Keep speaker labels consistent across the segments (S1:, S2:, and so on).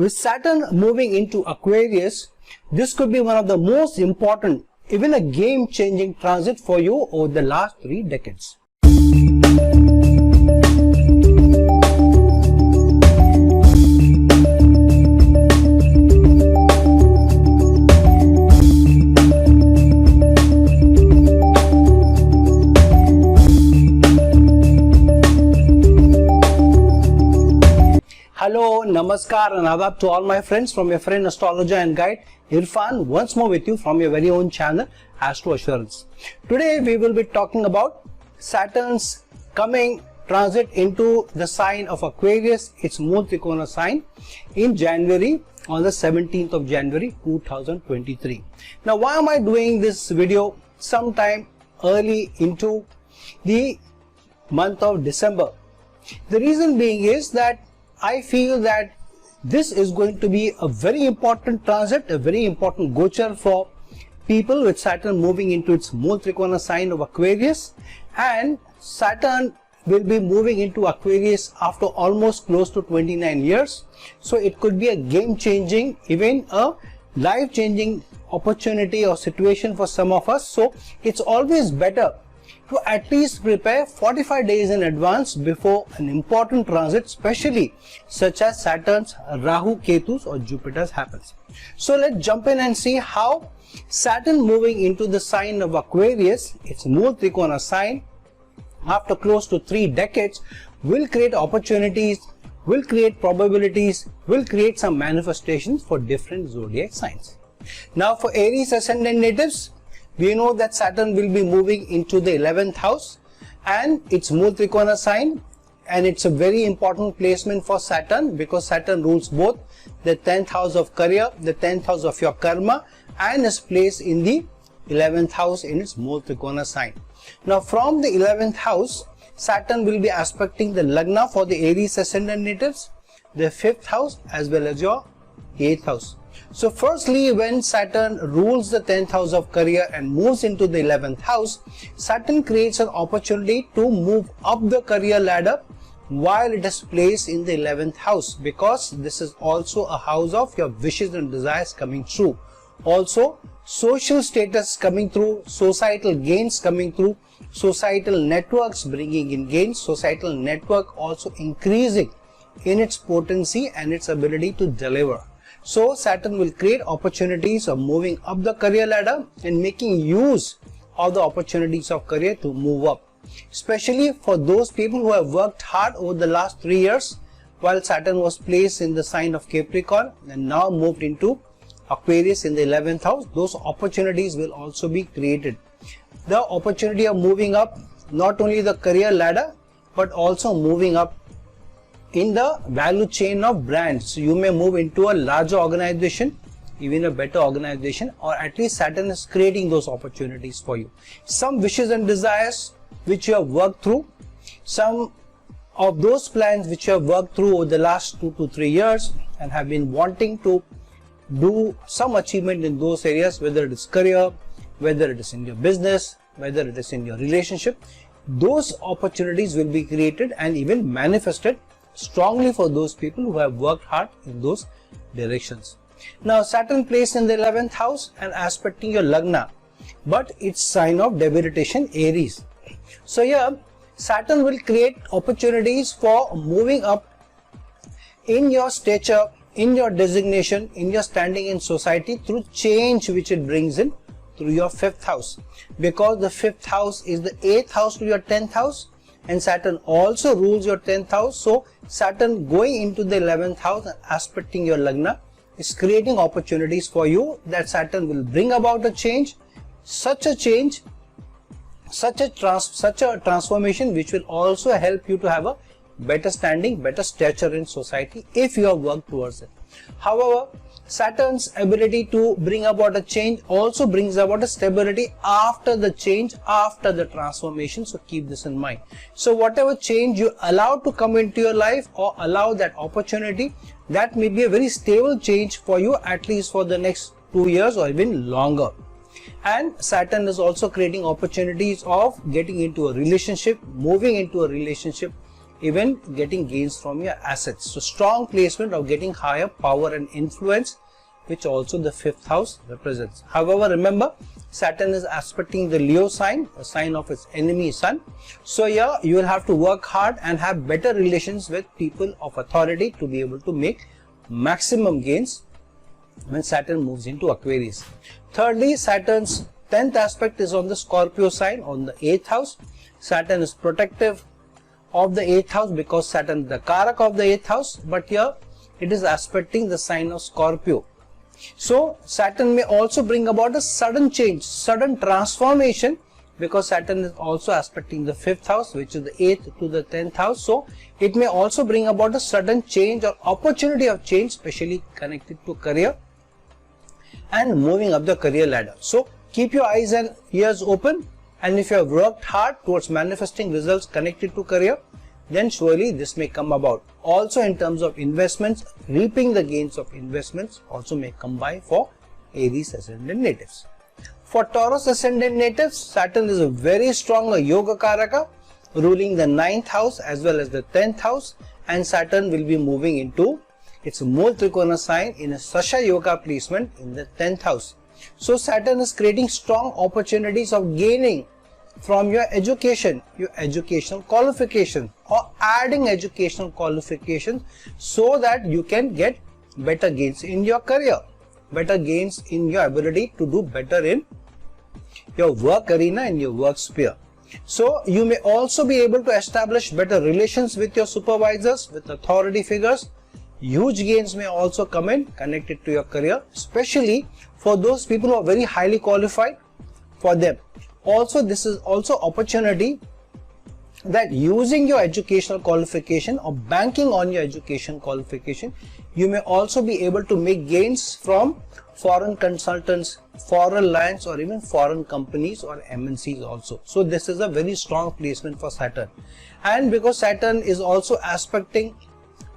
S1: With Saturn moving into Aquarius, this could be one of the most important, even a game-changing transit for you over the last 3 decades. Hello, Namaskar and Adab to all my friends from your friend astrologer and guide Irfan, once more with you from your very own channel Astro Assurance. Today we will be talking about Saturn's coming transit into the sign of Aquarius, its Moon Trikona sign, in January, on the 17th of January 2023. Now, why am I doing this video sometime early into the month of December? The reason being is that I feel that this is going to be a very important transit, a very important gochar for people with Saturn moving into its Moon Trikona sign of Aquarius, and Saturn will be moving into Aquarius after almost close to 29 years. So it could be a game-changing, even a life-changing opportunity or situation for some of us. So it's always better to at least prepare 45 days in advance before an important transit, especially such as Saturn's Rahu, Ketu's or Jupiter's happens. So let's jump in and see how Saturn moving into the sign of Aquarius, its Moon Trikona sign, after close to 3 decades, will create opportunities, will create probabilities, will create some manifestations for different zodiac signs. Now for Aries ascendant natives, we know that Saturn will be moving into the 11th house and its Moon Trikona sign, and it's a very important placement for Saturn because Saturn rules both the 10th house of career, the 10th house of your karma, and is placed in the 11th house in its Moon Trikona sign. Now from the 11th house, Saturn will be aspecting the Lagna for the Aries ascendant natives, the 5th house as well as your 8th house. So firstly, when Saturn rules the 10th house of career and moves into the 11th house, Saturn creates an opportunity to move up the career ladder while it is placed in the 11th house, because this is also a house of your wishes and desires coming true. Also, social status coming through, societal gains coming through, societal networks bringing in gains, societal network also increasing in its potency and its ability to deliver. So Saturn will create opportunities of moving up the career ladder and making use of the opportunities of career to move up, especially for those people who have worked hard over the last 3 years while Saturn was placed in the sign of Capricorn and now moved into Aquarius in the 11th house. Those opportunities will also be created. The opportunity of moving up not only the career ladder but also moving up in the value chain of brands. So you may move into a larger organization, even a better organization, or at least Saturn is creating those opportunities for you. Some wishes and desires which you have worked through, some of those plans which you have worked through over the last 2 to 3 years and have been wanting to do some achievement in those areas, whether it is career, whether it is in your business, whether it is in your relationship, those opportunities will be created and even manifested strongly for those people who have worked hard in those directions. Now Saturn placed in the 11th house and aspecting your Lagna, but its sign of debilitation Aries. So here Saturn will create opportunities for moving up in your stature, in your designation, in your standing in society through change which it brings in through your 5th house, because the 5th house is the 8th house to your 10th house and Saturn also rules your 10th house. So Saturn going into the 11th house and aspecting your Lagna is creating opportunities for you that Saturn will bring about a change, such a change, such a transformation which will also help you to have a better standing, better stature in society if you have worked towards it. However, Saturn's ability to bring about a change also brings about a stability after the change, after the transformation. So keep this in mind. So whatever change you allow to come into your life or allow that opportunity, that may be a very stable change for you, at least for the next 2 years or even longer. And Saturn is also creating opportunities of getting into a relationship, moving into a relationship even getting gains from your assets. So strong placement of getting higher power and influence, which also the 5th house represents. However, remember, Saturn is aspecting the Leo sign, a sign of its enemy sun. So here you will have to work hard and have better relations with people of authority to be able to make maximum gains when Saturn moves into Aquarius. Thirdly, Saturn's 10th aspect is on the Scorpio sign on the 8th house. Saturn is protective of the 8th house because Saturn is the Karak of the 8th house, but here it is aspecting the sign of Scorpio. So Saturn may also bring about a sudden change, sudden transformation, because Saturn is also aspecting the 5th house, which is the 8th to the 10th house. So it may also bring about a sudden change or opportunity of change, especially connected to career and moving up the career ladder. So keep your eyes and ears open, and if you have worked hard towards manifesting results connected to career, then surely this may come about. Also in terms of investments, reaping the gains of investments also may come by for Aries ascendant natives. For Taurus ascendant natives, Saturn is a very strong Yoga Karaka, ruling the 9th house as well as the 10th house, and Saturn will be moving into its Mool Trikona sign in a Sasha Yoga placement in the 10th house. So Saturn is creating strong opportunities of gaining from your education, your educational qualification, or adding educational qualifications so that you can get better gains in your career, better gains in your ability to do better in your work arena and your work sphere. So you may also be able to establish better relations with your supervisors, with authority figures. Huge gains may also come in connected to your career, especially for those people who are very highly qualified. For them also, this is also opportunity that using your educational qualification or banking on your education qualification, you may also be able to make gains from foreign consultants, foreign lands, or even foreign companies or MNCs also. So this is a very strong placement for Saturn, and because Saturn is also aspecting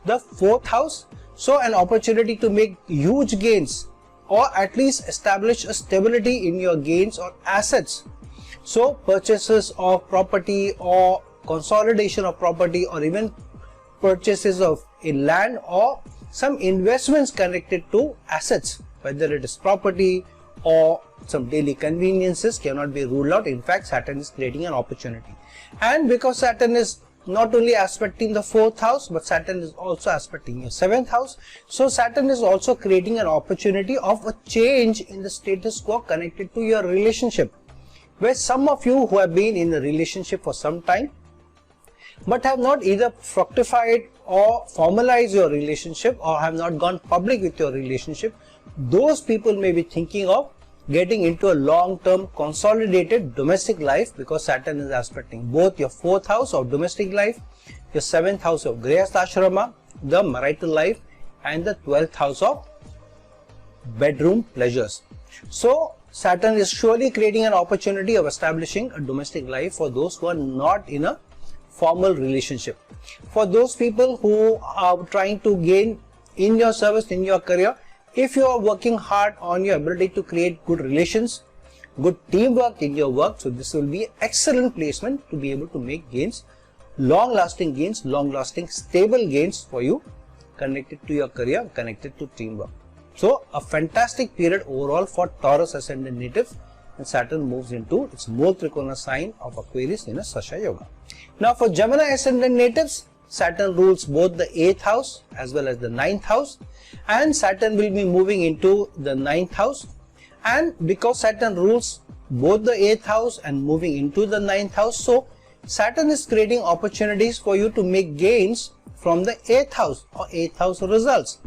S1: the 4th house, so an opportunity to make huge gains or at least establish a stability in your gains or assets. So purchases of property or consolidation of property, or even purchases of a land or some investments connected to assets, whether it is property or some daily conveniences, cannot be ruled out. In fact, Saturn is creating an opportunity. And because Saturn is not only aspecting the 4th house, but Saturn is also aspecting your 7th house. So Saturn is also creating an opportunity of a change in the status quo connected to your relationship, where some of you who have been in a relationship for some time but have not either fructified or formalized your relationship or have not gone public with your relationship, those people may be thinking of getting into a long-term consolidated domestic life, because Saturn is aspecting both your 4th house of domestic life, your 7th house of Grihastha, the marital life, and the 12th house of bedroom pleasures. So Saturn is surely creating an opportunity of establishing a domestic life for those who are not in a formal relationship. For those people who are trying to gain in your service, in your career, if you are working hard on your ability to create good relations, good teamwork in your work, so this will be an excellent placement to be able to make gains, long-lasting gains, long-lasting stable gains for you connected to your career, connected to teamwork. So a fantastic period overall for Taurus ascendant natives, and Saturn moves into its Mool Trikona sign of Aquarius in a Sasha Yoga. Now for Gemini ascendant natives, Saturn rules both the 8th house as well as the 9th house, and Saturn will be moving into the 9th house, and because Saturn rules both the 8th house and moving into the 9th house, so Saturn is creating opportunities for you to make gains from the 8th house or 8th house results.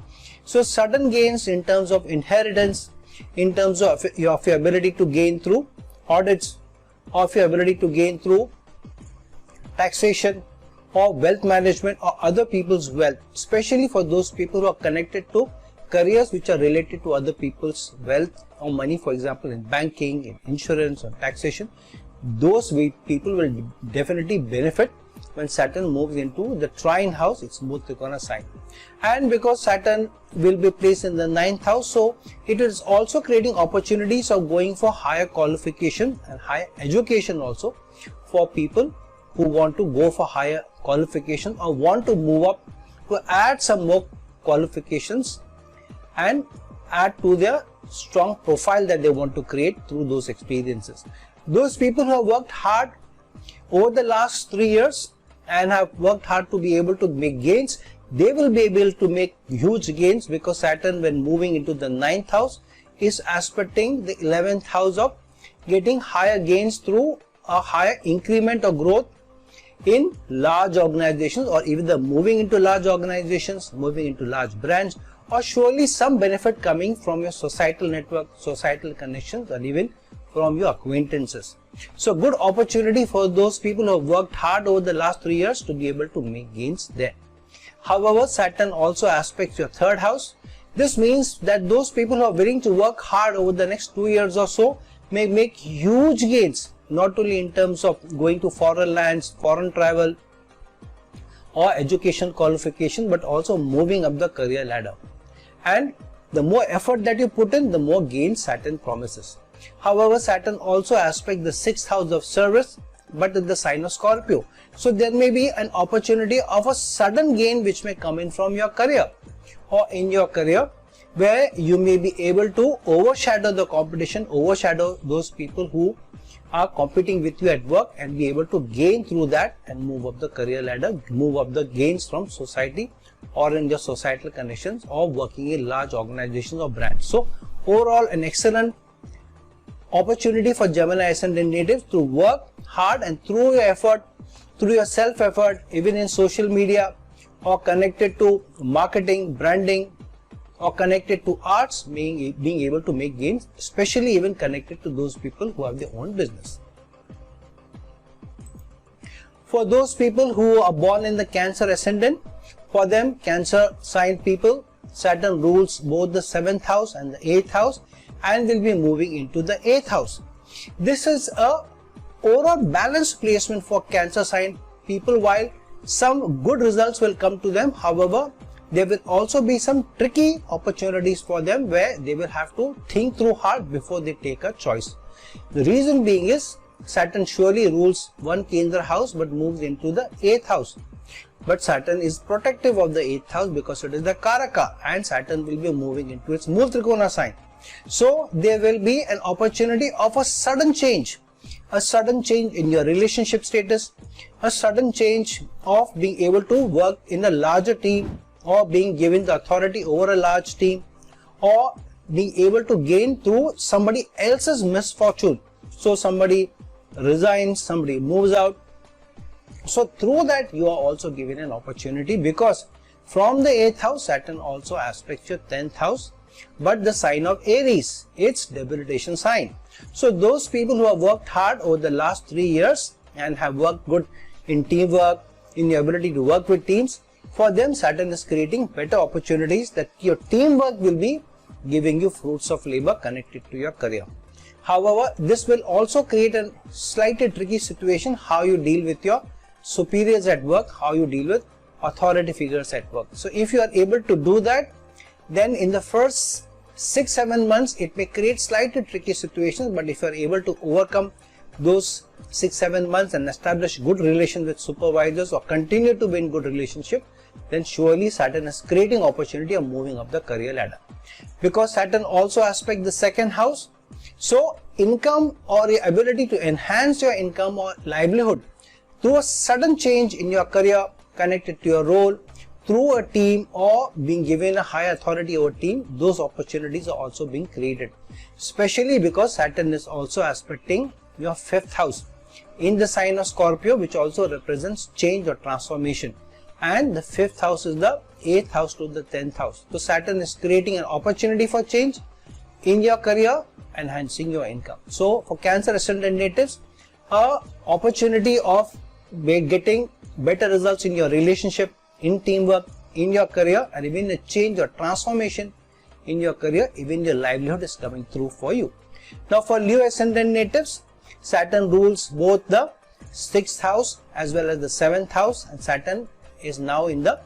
S1: So sudden gains in terms of inheritance, in terms of your ability to gain through audits, of your ability to gain through taxation or wealth management or other people's wealth, especially for those people who are connected to careers which are related to other people's wealth or money, for example in banking, in insurance or taxation. Those people will definitely benefit when Saturn moves into the trine house, its Mool Trikona sign. And because Saturn will be placed in the 9th house, so it is also creating opportunities of going for higher qualification and higher education also for people who want to go for higher qualifications or want to move up to add some more qualifications and add to their strong profile that they want to create through those experiences. Those people who have worked hard over the last 3 years and have worked hard to be able to make gains, they will be able to make huge gains, because Saturn, when moving into the 9th house, is aspecting the 11th house of getting higher gains through a higher increment or growth in large organizations, or either moving into large organizations, moving into large brands, or surely some benefit coming from your societal network, societal connections, or even from your acquaintances. So good opportunity for those people who have worked hard over the last 3 years to be able to make gains there. However, Saturn also aspects your 3rd house. This means that those people who are willing to work hard over the next 2 years or so may make huge gains, not only in terms of going to foreign lands, foreign travel, or education qualification, but also moving up the career ladder. And the more effort that you put in, the more gains Saturn promises. However, Saturn also aspects the 6th house of service, but in the sign of Scorpio. So there may be an opportunity of a sudden gain which may come in from your career, or in your career, where you may be able to overshadow the competition, overshadow those people who are competing with you at work, and be able to gain through that and move up the career ladder, move up the gains from society or in your societal connections, or working in large organizations or brands. So overall, an excellent opportunity for Gemini ascendant natives to work hard, and through your effort, through your self-effort, even in social media, or connected to marketing, branding, or connected to arts, being able to make gains, especially even connected to those people who have their own business. For those people who are born in the Cancer ascendant, for them, Cancer sign people, Saturn rules both the 7th house and the 8th house, and will be moving into the 8th house. This is a overall balanced placement for Cancer sign people. While some good results will come to them, however, there will also be some tricky opportunities for them where they will have to think through hard before they take a choice. The reason being is Saturn surely rules one Kendra house but moves into the 8th house. But Saturn is protective of the 8th house because it is the Karaka, and Saturn will be moving into its Mool Trikona sign. So there will be an opportunity of a sudden change in your relationship status, a sudden change of being able to work in a larger team, or being given the authority over a large team, or being able to gain through somebody else's misfortune. So somebody resigns, somebody moves out. So through that you are also given an opportunity, because from the 8th house Saturn also aspects your 10th house, but the sign of Aries, its debilitation sign. So those people who have worked hard over the last 3 years and have worked good in teamwork, in the ability to work with teams, for them Saturn is creating better opportunities that your teamwork will be giving you fruits of labor connected to your career. However, this will also create a slightly tricky situation, how you deal with your superiors at work, how you deal with authority figures at work. So if you are able to do that, then in the first 6-7 months it may create slightly tricky situations, but if you are able to overcome those 6-7 months and establish good relations with supervisors, or continue to be in good relationship, then surely Saturn is creating opportunity of moving up the career ladder. Because Saturn also aspects the 2nd house, so income or your ability to enhance your income or livelihood through a sudden change in your career connected to your role, through a team, or being given a high authority over team, those opportunities are also being created, especially because Saturn is also aspecting your 5th house in the sign of Scorpio, which also represents change or transformation, and the 5th house is the 8th house to the 10th house. So Saturn is creating an opportunity for change in your career, enhancing your income. So for Cancer ascendant natives, a opportunity of getting better results in your relationship, in teamwork, in your career, and even a change or transformation in your career, even your livelihood is coming through for you. Now for Leo ascendant natives, Saturn rules both the 6th house as well as the 7th house, and Saturn is now in the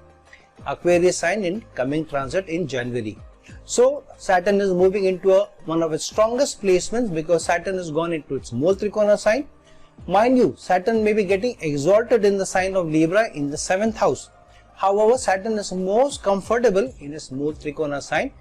S1: Aquarius sign in coming transit in January. So Saturn is moving into one of its strongest placements, because Saturn has gone into its Mool Trikona sign, Mind you, Saturn may be getting exalted in the sign of Libra in the 7th house. However, Saturn is most comfortable in a smooth Trikona sign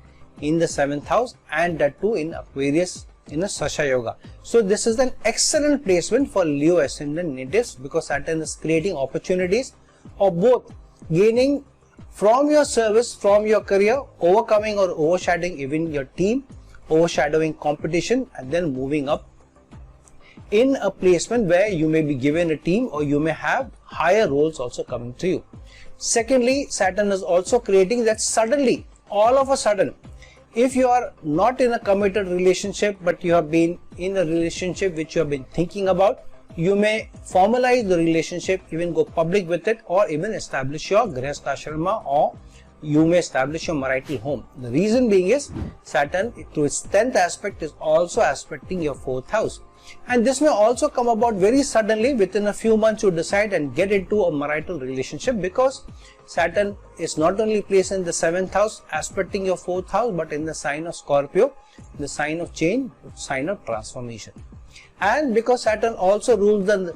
S1: in the 7th house, and that too in Aquarius in a Sasha Yoga. So this is an excellent placement for Leo ascendant natives, because Saturn is creating opportunities of both gaining from your service, from your career, overcoming or overshadowing even your team, overshadowing competition, and then moving up in a placement where you may be given a team or you may have higher roles also coming to you. Secondly, Saturn is also creating that suddenly, all of a sudden, if you are not in a committed relationship but you have been in a relationship which you have been thinking about, you may formalize the relationship, even go public with it, or even establish your grihasthashrama, or you may establish your marital home. The reason being is Saturn through its 10th aspect is also aspecting your 4th house, and this may also come about very suddenly. Within a few months you decide and get into a marital relationship, because Saturn is not only placed in the 7th house aspecting your 4th house, but in the sign of Scorpio, the sign of change, sign of transformation. And because Saturn also rules the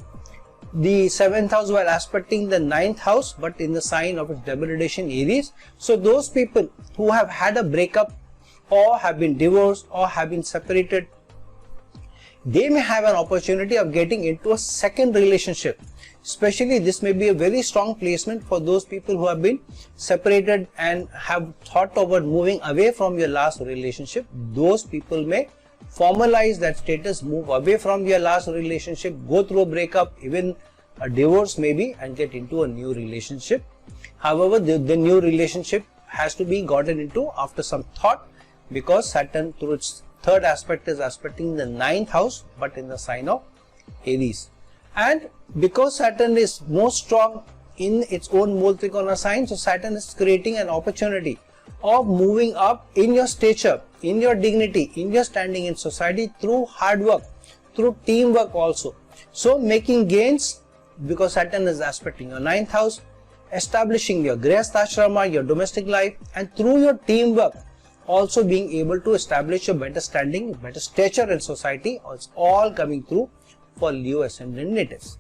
S1: 7th house while aspecting the 9th house, but in the sign of its degradation Aries, so those people who have had a breakup or have been divorced or have been separated, they may have an opportunity of getting into a second relationship. Especially this may be a very strong placement for those people who have been separated and have thought about moving away from your last relationship. Those people may formalize that status, move away from your last relationship, go through a breakup, even a divorce maybe, and get into a new relationship. However, the new relationship has to be gotten into after some thought, because Saturn through its 3rd aspect is aspecting the 9th house, but in the sign of Aries. And because Saturn is most strong in its own Mool Trikona sign, so Saturn is creating an opportunity of moving up in your stature, in your dignity, in your standing in society through hard work, through teamwork also. So making gains, because Saturn is aspecting your 9th house, establishing your grihasthashrama, your domestic life, and through your teamwork also being able to establish a better standing, better stature in society. It's all coming through for Leo ascendant natives.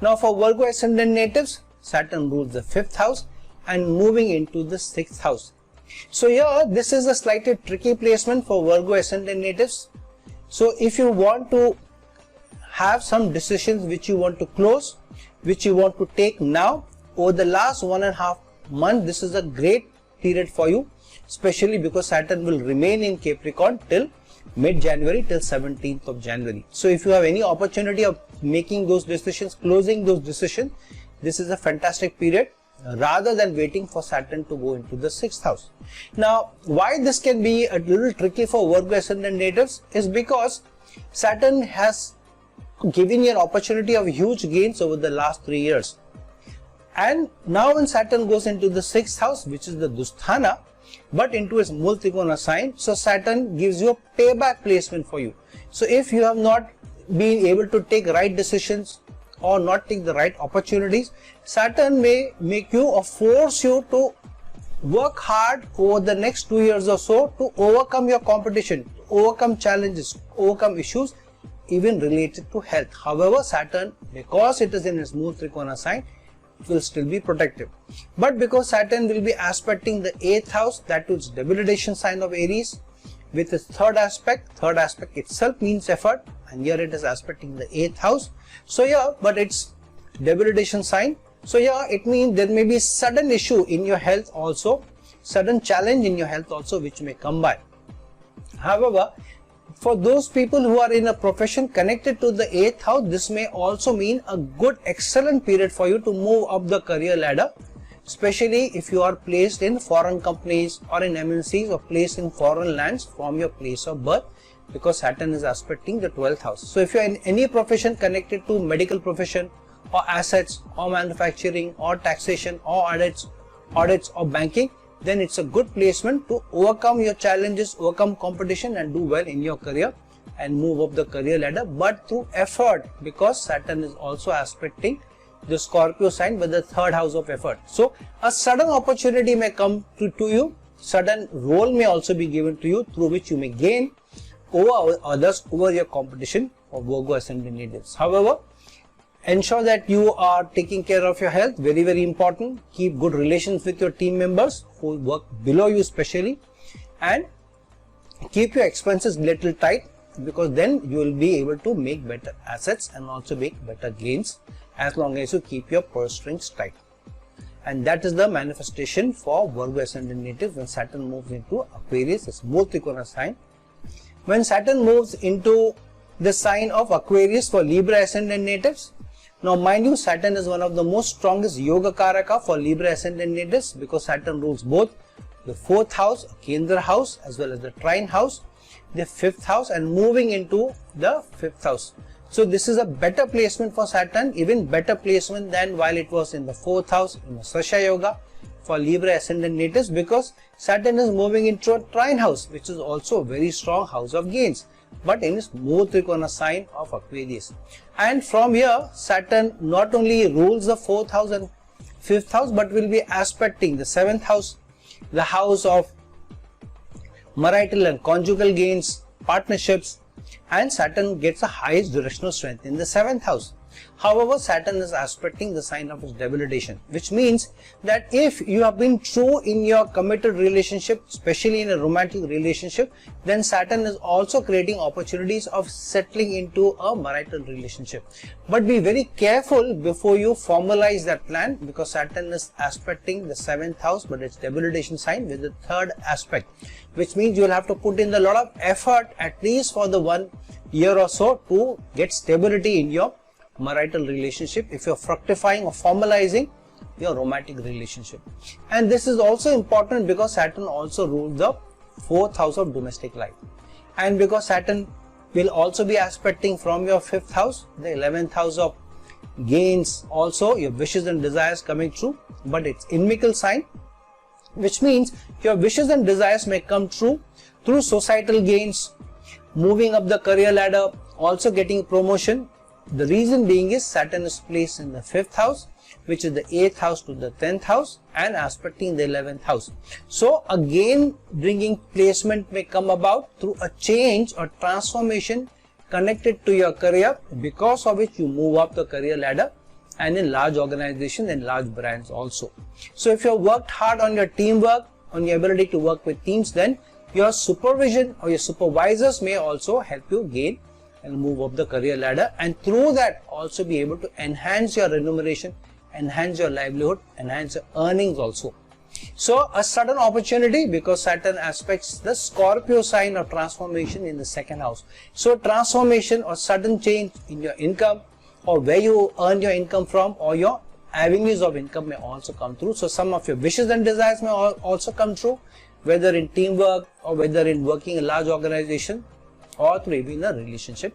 S1: Now for Virgo ascendant natives, Saturn rules the 5th house and moving into the 6th house. So here this is a slightly tricky placement for Virgo ascendant natives. So if you want to have some decisions which you want to close, which you want to take now, over the last 1.5 months, this is a great period for you, especially because Saturn will remain in Capricorn till mid-January, till 17th of January. So if you have any opportunity of making those decisions, closing those decisions, this is a fantastic period, rather than waiting for Saturn to go into the 6th house. Now, why this can be a little tricky for Virgo ascendant natives is because Saturn has given you an opportunity of huge gains over the last 3 years. And now when Saturn goes into the 6th house, which is the Dusthana, but into its Mool Trikona sign, so Saturn gives you a payback placement for you. So if you have not been able to take right decisions or not take the right opportunities, Saturn may make you or force you to work hard over the next 2 years or so to overcome your competition, overcome challenges, overcome issues even related to health. However, Saturn, because it is in its Mool Trikona sign, will still be protective. But because Saturn will be aspecting the 8th house, that is debilitation sign of Aries, with its 3rd aspect itself means effort, and here it is aspecting the 8th house. So yeah, but it's debilitation sign. So yeah, it means there may be sudden issue in your health also, sudden challenge in your health also, which may come by. However, for those people who are in a profession connected to the 8th house, this may also mean a good, excellent period for you to move up the career ladder, especially if you are placed in foreign companies or in MNCs or placed in foreign lands from your place of birth, because Saturn is aspecting the 12th house. So if you are in any profession connected to medical profession or assets or manufacturing or taxation or audits or banking, then it's a good placement to overcome your challenges, overcome competition, and do well in your career and move up the career ladder, but through effort, because Saturn is also aspecting the Scorpio sign with the 3rd house of effort. So a sudden opportunity may come to you, sudden role may also be given to you, through which you may gain over others, over your competition, for Virgo ascendant natives. However, ensure that you are taking care of your health, very, very important. Keep good relations with your team members who work below you especially, and keep your expenses little tight, because then you will be able to make better assets and also make better gains as long as you keep your purse strings tight. And that is the manifestation for Virgo ascendant natives when Saturn moves into Aquarius, a smooth Trikona sign. When Saturn moves into the sign of Aquarius for Libra ascendant natives, now mind you, Saturn is one of the most strongest Yoga Karaka for Libra ascendant natives, because Saturn rules both the 4th house, Kendra house, as well as the trine house, the 5th house, and moving into the 5th house. So this is a better placement for Saturn, even better placement than while it was in the 4th house in the Sasha Yoga for Libra ascendant natives, because Saturn is moving into a trine house, which is also a very strong house of gains, but in its smooth Trikona sign of Aquarius. And from here, Saturn not only rules the 4th house and 5th house, but will be aspecting the 7th house, the house of marital and conjugal gains, partnerships, and Saturn gets the highest directional strength in the 7th house. However, Saturn is aspecting the sign of its debilitation, which means that if you have been true in your committed relationship, especially in a romantic relationship, then Saturn is also creating opportunities of settling into a marital relationship. But be very careful before you formalize that plan, because Saturn is aspecting the 7th house, but its debilitation sign with the 3rd aspect, which means you will have to put in a lot of effort at least for the 1 year or so to get stability in your marital relationship if you're fructifying or formalizing your romantic relationship. And this is also important because Saturn also rules the 4th house of domestic life, and because Saturn will also be aspecting from your 5th house, the 11th house of gains, also your wishes and desires coming true, but it's inimical sign, which means your wishes and desires may come true through societal gains, moving up the career ladder, also getting promotion. The reason being is Saturn is placed in the 5th house, which is the 8th house to the 10th house, and aspecting the 11th house. So a gain bringing placement may come about through a change or transformation connected to your career, because of which you move up the career ladder and in large organizations and large brands also. So if you have worked hard on your teamwork, on your ability to work with teams, then your supervision or your supervisors may also help you gain and move up the career ladder, and through that also be able to enhance your remuneration, enhance your livelihood, enhance your earnings also. So a sudden opportunity, because Saturn aspects the Scorpio sign of transformation in the 2nd house. So transformation or sudden change in your income, or where you earn your income from, or your avenues of income may also come through. So some of your wishes and desires may also come true, whether in teamwork or whether in working in a large organization, or through even a relationship.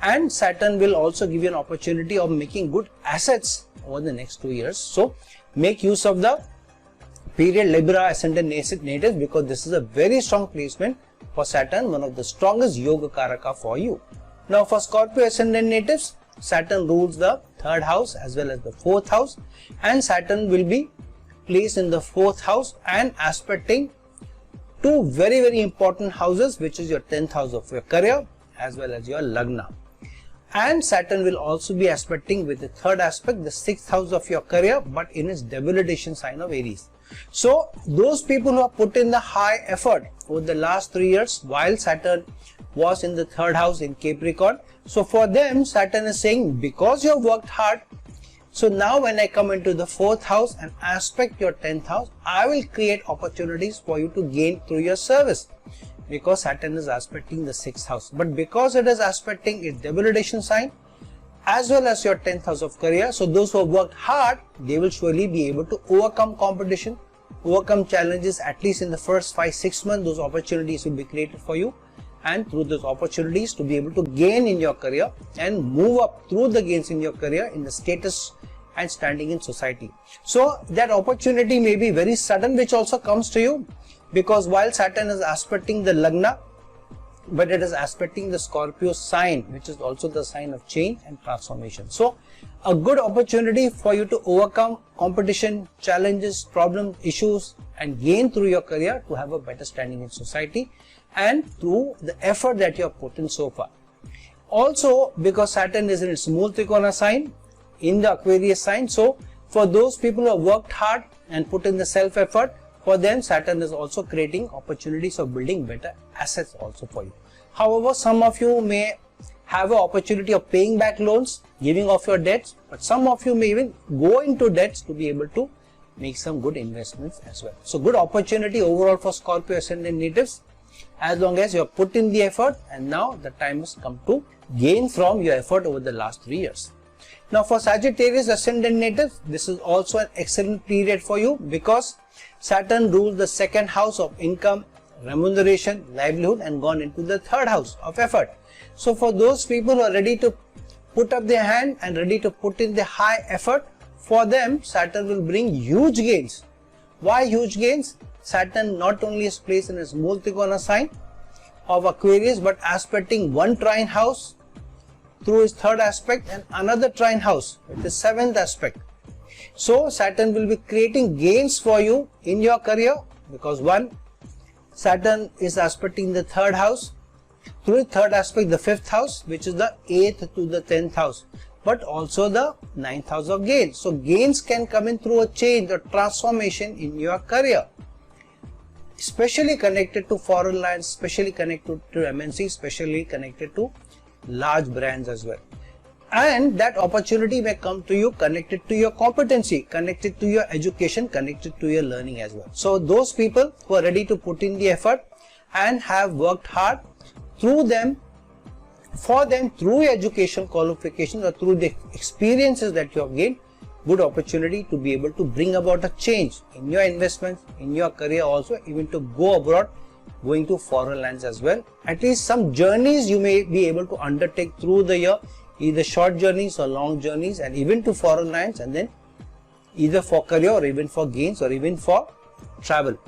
S1: And Saturn will also give you an opportunity of making good assets over the next 2 years. So make use of the period Libra ascendant natives, because this is a very strong placement for Saturn, one of the strongest Yoga Karaka for you. Now for Scorpio ascendant natives, Saturn rules the 3rd house as well as the 4th house, and Saturn will be placed in the 4th house and aspecting two very, very important houses, which is your 10th house of your career as well as your Lagna. And Saturn will also be aspecting with the 3rd aspect the 6th house of your career, but in its debilitation sign of Aries. So those people who have put in the high effort over the last 3 years while Saturn was in the 3rd house in Capricorn, so for them Saturn is saying, because you have worked hard, so now when I come into the 4th house and aspect your 10th house, I will create opportunities for you to gain through your service, because Saturn is aspecting the 6th house. But because it is aspecting its debilitation sign as well as your 10th house of career, so those who have worked hard, they will surely be able to overcome competition, overcome challenges. At least in the first 5-6 months, those opportunities will be created for you, and through those opportunities to be able to gain in your career and move up through the gains in your career in the status and standing in society. So that opportunity may be very sudden, which also comes to you, because while Saturn is aspecting the Lagna, but it is aspecting the Scorpio sign, which is also the sign of change and transformation. So a good opportunity for you to overcome competition, challenges, problems, issues, and gain through your career to have a better standing in society and through the effort that you have put in so far. Also, because Saturn is in its Mool Trikona sign, in the Aquarius sign, so for those people who have worked hard and put in the self-effort, for them Saturn is also creating opportunities of building better assets also for you. However, some of you may have an opportunity of paying back loans, giving off your debts, but some of you may even go into debts to be able to make some good investments as well. So good opportunity overall for Scorpio ascendant natives, as long as you have put in the effort, and now the time has come to gain from your effort over the last 3 years. Now for Sagittarius ascendant natives, this is also an excellent period for you because Saturn rules the second house of income, remuneration, livelihood, and gone into the third house of effort. So for those people who are ready to put up their hand and ready to put in the high effort, for them Saturn will bring huge gains. Why huge gains? Saturn not only is placed in its Mool Trikona sign of Aquarius, but aspecting one trine house through its third aspect and another trine house with the seventh aspect. So Saturn will be creating gains for you in your career because one, Saturn is aspecting the third house, through the third aspect the fifth house, which is the 8th to the 10th house, but also the 9th house of gains. So gains can come in through a change or transformation in your career, especially connected to foreign lands, especially connected to MNC, especially connected to large brands as well. And that opportunity may come to you connected to your competency, connected to your education, connected to your learning as well. So those people who are ready to put in the effort and have worked hard, through them, for them, through your education qualifications or through the experiences that you have gained, good opportunity to be able to bring about a change in your investments, in your career also, even to go abroad, going to foreign lands as well. At least some journeys you may be able to undertake through the year, either short journeys or long journeys, and even to foreign lands, and then either for career or even for gains or even for travel.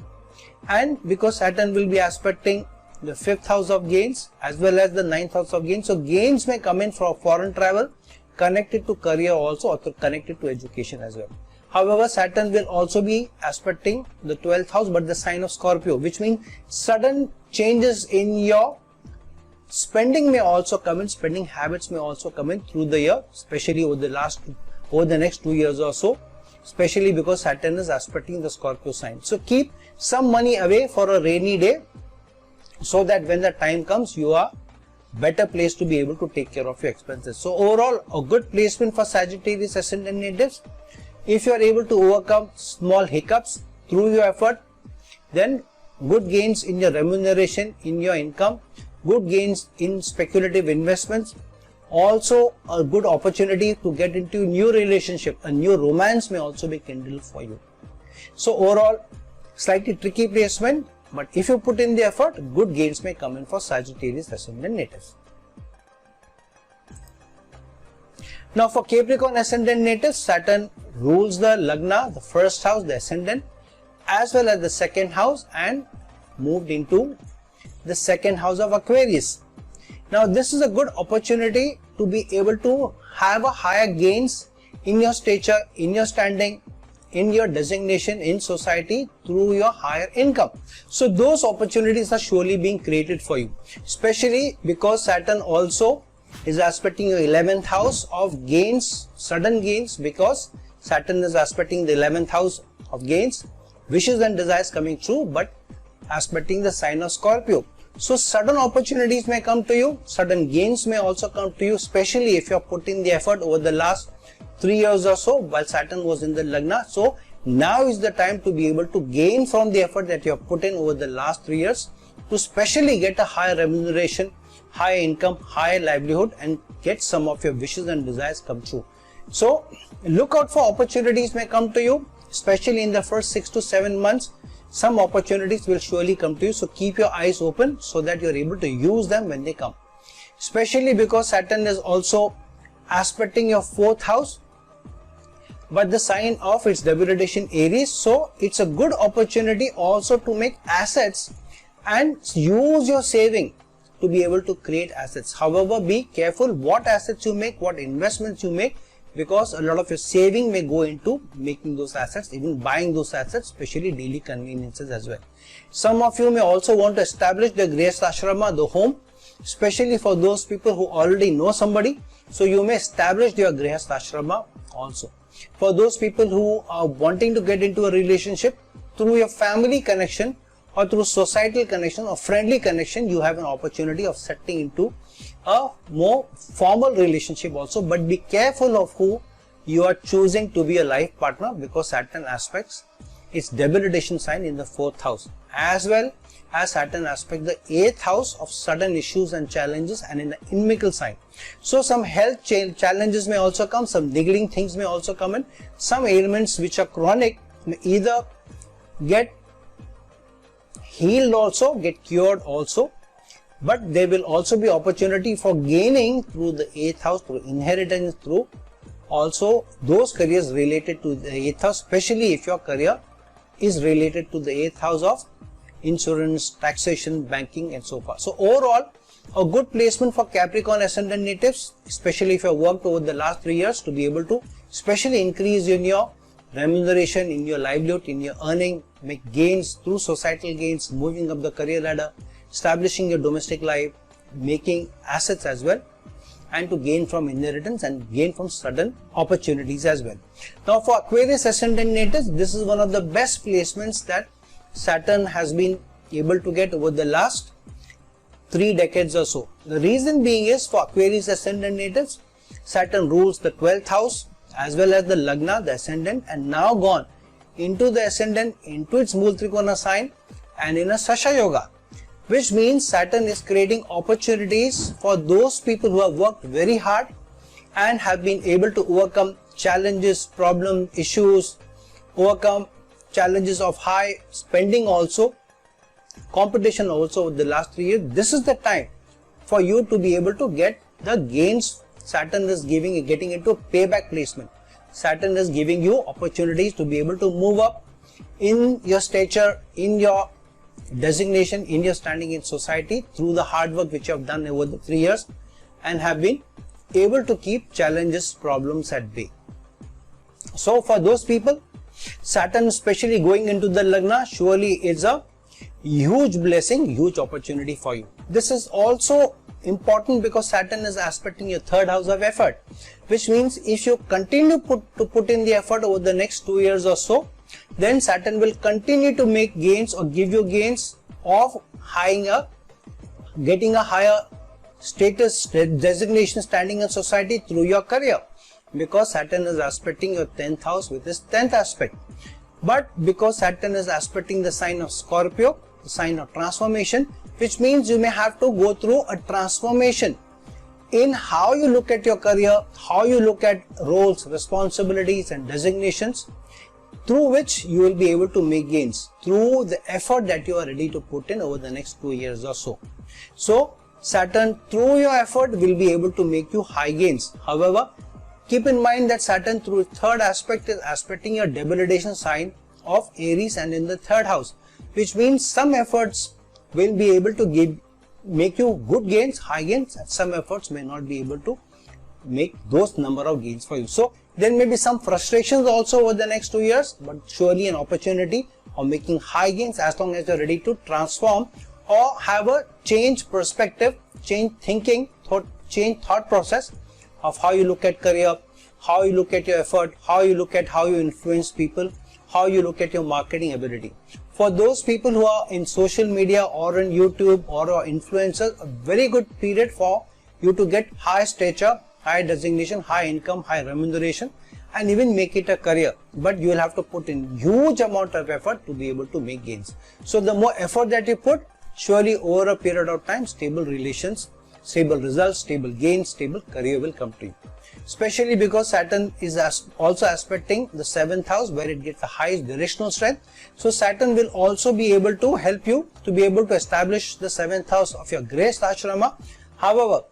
S1: And because Saturn will be aspecting the 5th house of gains as well as the 9th house of gains, so gains may come in from foreign travel, connected to career also, or connected to education as well. However, Saturn will also be aspecting the 12th house, but the sign of Scorpio, which means sudden changes in your spending may also come in, spending habits may also come in through the year, especially over the next 2 years or so, especially because Saturn is aspecting the Scorpio sign. So keep some money away for a rainy day, so that when the time comes, you are better placed to be able to take care of your expenses. So overall, a good placement for Sagittarius ascendant natives. If you are able to overcome small hiccups through your effort, then good gains in your remuneration, in your income, good gains in speculative investments, also a good opportunity to get into new relationship, a new romance may also be kindled for you. So overall, slightly tricky placement, but if you put in the effort, good gains may come in for Sagittarius ascendant natives. Now for Capricorn ascendant natives, Saturn rules the Lagna, the first house, the ascendant, as well as the second house, and moved into the second house of Aquarius. Now this is a good opportunity to be able to have a higher gains in your stature, in your standing, in your designation in society through your higher income. So those opportunities are surely being created for you, especially because Saturn also is aspecting your 11th house of gains, sudden gains, because Saturn is aspecting the 11th house of gains, wishes and desires coming true, but aspecting the sign of Scorpio. So sudden opportunities may come to you, sudden gains may also come to you, especially if you are putting the effort over the last 3 years or so while Saturn was in the Lagna. So now is the time to be able to gain from the effort that you have put in over the last 3 years to specially get a higher remuneration, higher income, higher livelihood, and get some of your wishes and desires come true. So look out for opportunities may come to you, especially in the first 6 to 7 months. Some opportunities will surely come to you, so keep your eyes open so that you are able to use them when they come, especially because Saturn is also aspecting your 4th house, but the sign of its degradation Aries. So it's a good opportunity also to make assets and use your saving to be able to create assets. However, be careful what assets you make, what investments you make, because a lot of your saving may go into making those assets, even buying those assets, especially daily conveniences as well. Some of you may also want to establish the Grace Ashrama, the home, especially for those people who already know somebody. So you may establish your grihastha ashrama also. For those people who are wanting to get into a relationship through your family connection or through societal connection or friendly connection, you have an opportunity of setting into a more formal relationship also. But be careful of who you are choosing to be a life partner, because Saturn aspects its debilitation sign in the 4th house, as well as Saturn aspect the 8th house of sudden issues and challenges, and in the inimical sign. So some health challenges may also come, some niggling things may also come in, some ailments which are chronic may either get healed also, get cured also, but there will also be opportunity for gaining through the 8th house, through inheritance, through also those careers related to the 8th house, especially if your career is related to the 8th house of insurance, taxation, banking and so forth. So overall, a good placement for Capricorn ascendant natives, especially if you have worked over the last 3 years, to be able to especially increase in your remuneration, in your livelihood, in your earning, make gains through societal gains, moving up the career ladder, establishing your domestic life, making assets as well, and to gain from inheritance and gain from sudden opportunities as well. Now for Aquarius ascendant natives, this is one of the best placements that Saturn has been able to get over the last 3 decades or so. The reason being is, for Aquarius ascendant natives, Saturn rules the 12th house as well as the Lagna, the ascendant, and now gone into the ascendant, into its Mool Trikona sign and in a Sasha Yoga, which means Saturn is creating opportunities for those people who have worked very hard and have been able to overcome challenges, problems, issues, overcome challenges of high spending also, competition also over the last 3 years. This is the time for you to be able to get the gains. Saturn is getting into payback placement. Saturn is giving you opportunities to be able to move up in your stature, in your designation, in your standing in society through the hard work which you have done over the 3 years and have been able to keep challenges, problems at bay. So for those people, Saturn especially going into the Lagna surely is a huge blessing, huge opportunity for you. This is also important because Saturn is aspecting your 3rd house of effort, which means if you continue to put in the effort over the next 2 years or so, then Saturn will continue to make gains or give you gains of getting a higher status, designation, standing in society through your career, because Saturn is aspecting your 10th house with his 10th aspect. But because Saturn is aspecting the sign of Scorpio, the sign of transformation, which means you may have to go through a transformation in how you look at your career, how you look at roles, responsibilities and designations, through which you will be able to make gains through the effort that you are ready to put in over the next 2 years or so. So Saturn through your effort will be able to make you high gains. However, keep in mind that Saturn through 3rd aspect is aspecting your debilitation sign of Aries and in the 3rd house, which means some efforts will be able to make you good gains, high gains, and some efforts may not be able to make those number of gains for you. So there may be some frustrations also over the next 2 years, but surely an opportunity of making high gains as long as you're ready to transform or have a change perspective, change thinking, change thought process of how you look at career, how you look at your effort, how you look at how you influence people, how you look at your marketing ability. For those people who are in social media or in YouTube or are influencers, a very good period for you to get high stature, high designation, high income, high remuneration, and even make it a career. But you will have to put in huge amount of effort to be able to make gains. So the more effort that you put, surely over a period of time, stable relations, stable results, stable gains, stable career will come to you. Especially because Saturn is also aspecting the 7th house where it gets the highest directional strength. So Saturn will also be able to help you to be able to establish the 7th house of your grihastha ashrama. However,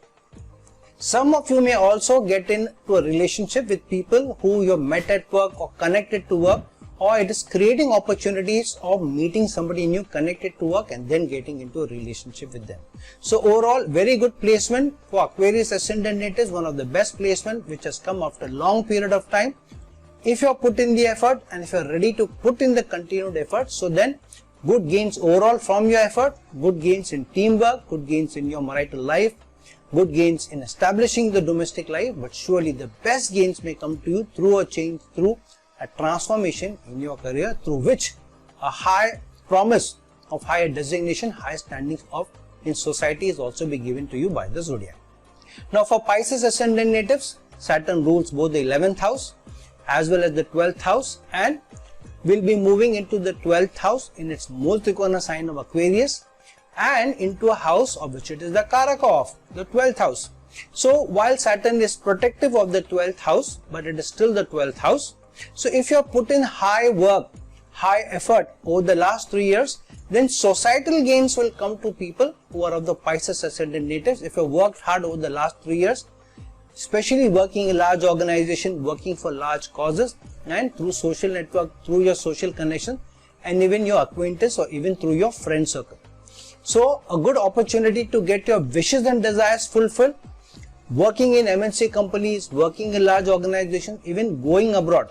S1: some of you may also get into a relationship with people who you have met at work or connected to work, or it is creating opportunities of meeting somebody new connected to work and then getting into a relationship with them. So overall, very good placement for Aquarius ascendant natives, one of the best placement which has come after a long period of time. If you have put in the effort and if you are ready to put in the continued effort, so then good gains overall from your effort, good gains in teamwork, good gains in your marital life, good gains in establishing the domestic life, but surely the best gains may come to you through a change, through a transformation in your career, through which a high promise of higher designation, high standing of in society is also be given to you by the zodiac. Now for Pisces ascendant natives, Saturn rules both the 11th house as well as the 12th house, and will be moving into the 12th house in its mole trikona sign of Aquarius and into a house of which it is the Karaka of the 12th house. So while Saturn is protective of the 12th house, but it is still the 12th house. So if you have put in high work, high effort over the last 3 years, then societal gains will come to people who are of the Pisces ascendant natives. If you have worked hard over the last 3 years, especially working in large organization, working for large causes, and through social network, through your social connection, and even your acquaintance or even through your friend circle. So a good opportunity to get your wishes and desires fulfilled, working in MNC companies, working in large organizations, even going abroad.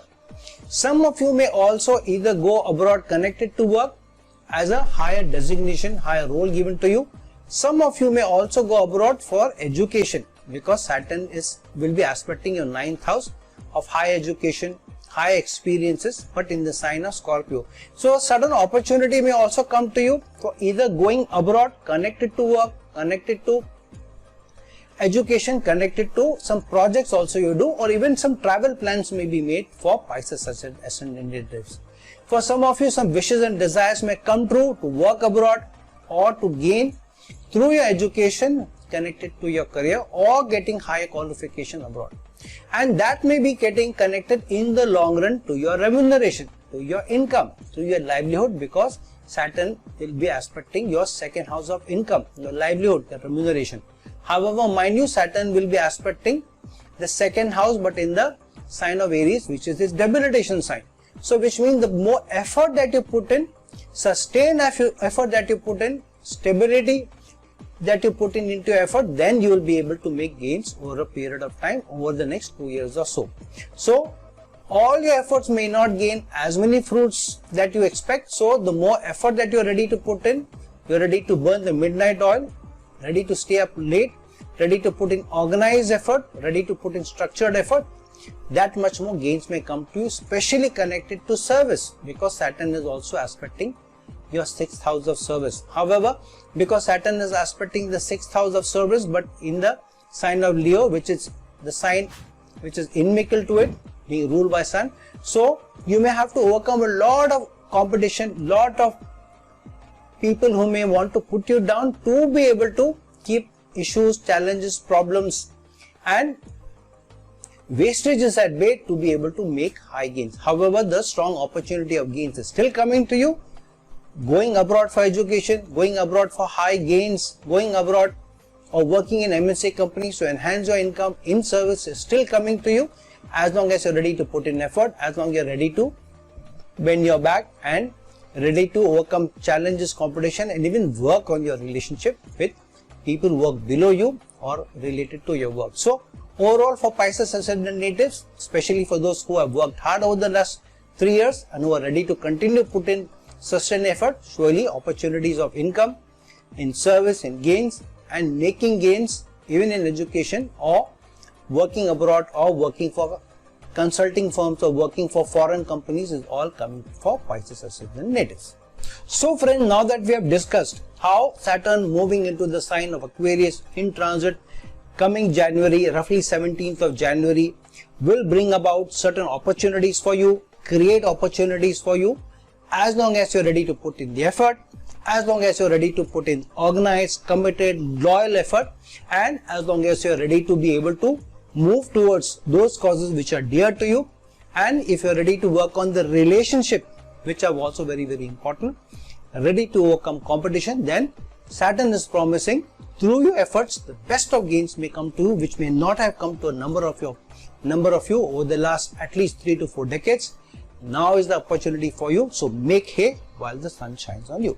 S1: Some of you may also either go abroad connected to work as a higher designation, higher role given to you. Some of you may also go abroad for education, because Saturn will be aspecting your 9th house of higher education, high experiences, but in the sign of Scorpio. So a sudden opportunity may also come to you for either going abroad connected to work, connected to education, connected to some projects also you do, or even some travel plans may be made for Pisces ascendant natives. For some of you, some wishes and desires may come true to work abroad or to gain through your education connected to your career or getting higher qualification abroad. And that may be getting connected in the long run to your remuneration, to your income, to your livelihood, because Saturn will be aspecting your 2nd house of income, your livelihood, the remuneration. However, mind you, Saturn will be aspecting the 2nd house, but in the sign of Aries, which is its debilitation sign. So which means the more effort that you put in, sustained effort that you put in, stability that you put in into effort, then you will be able to make gains over a period of time, over the next 2 years or so. So all your efforts may not gain as many fruits that you expect. So the more effort that you are ready to put in, you are ready to burn the midnight oil, ready to stay up late, ready to put in organized effort, ready to put in structured effort, that much more gains may come to you, especially connected to service, because Saturn is also aspecting your 6th house of service. However, because Saturn is aspecting the 6th house of service, but in the sign of Leo, which is the sign which is inimical to it, being ruled by Sun, so you may have to overcome a lot of competition, lot of people who may want to put you down to be able to keep issues, challenges, problems and wastages at bay to be able to make high gains. However, the strong opportunity of gains is still coming to you. Going abroad for education, going abroad for high gains, going abroad or working in MNC companies to enhance your income in service is still coming to you, as long as you're ready to put in effort, as long as you're ready to bend your back and ready to overcome challenges, competition, and even work on your relationship with people who work below you or related to your work. So overall, for Pisces ascendant natives, especially for those who have worked hard over the last 3 years and who are ready to continue to put in sustained effort, surely opportunities of income, in service, in gains, and making gains even in education or working abroad or working for consulting firms or working for foreign companies is all coming for Pisces ascendant natives. So friends, now that we have discussed how Saturn moving into the sign of Aquarius in transit coming January, roughly 17th of January, will bring about certain opportunities for you, create opportunities for you, as long as you're ready to put in the effort, as long as you're ready to put in organized, committed, loyal effort, and as long as you're ready to be able to move towards those causes which are dear to you, and if you're ready to work on the relationship, which are also very, very important, ready to overcome competition, then Saturn is promising through your efforts the best of gains may come to you, which may not have come to a number of you over the last at least 3 to 4 decades. Now is the opportunity for you, so make hay while the sun shines on you.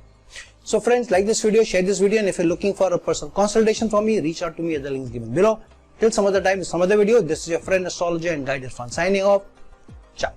S1: So friends, like this video, share this video, and if you're looking for a personal consultation from me, reach out to me at the links given below. Till some other time, some other video, this is your friend astrologer and guide Irfan signing off. Ciao.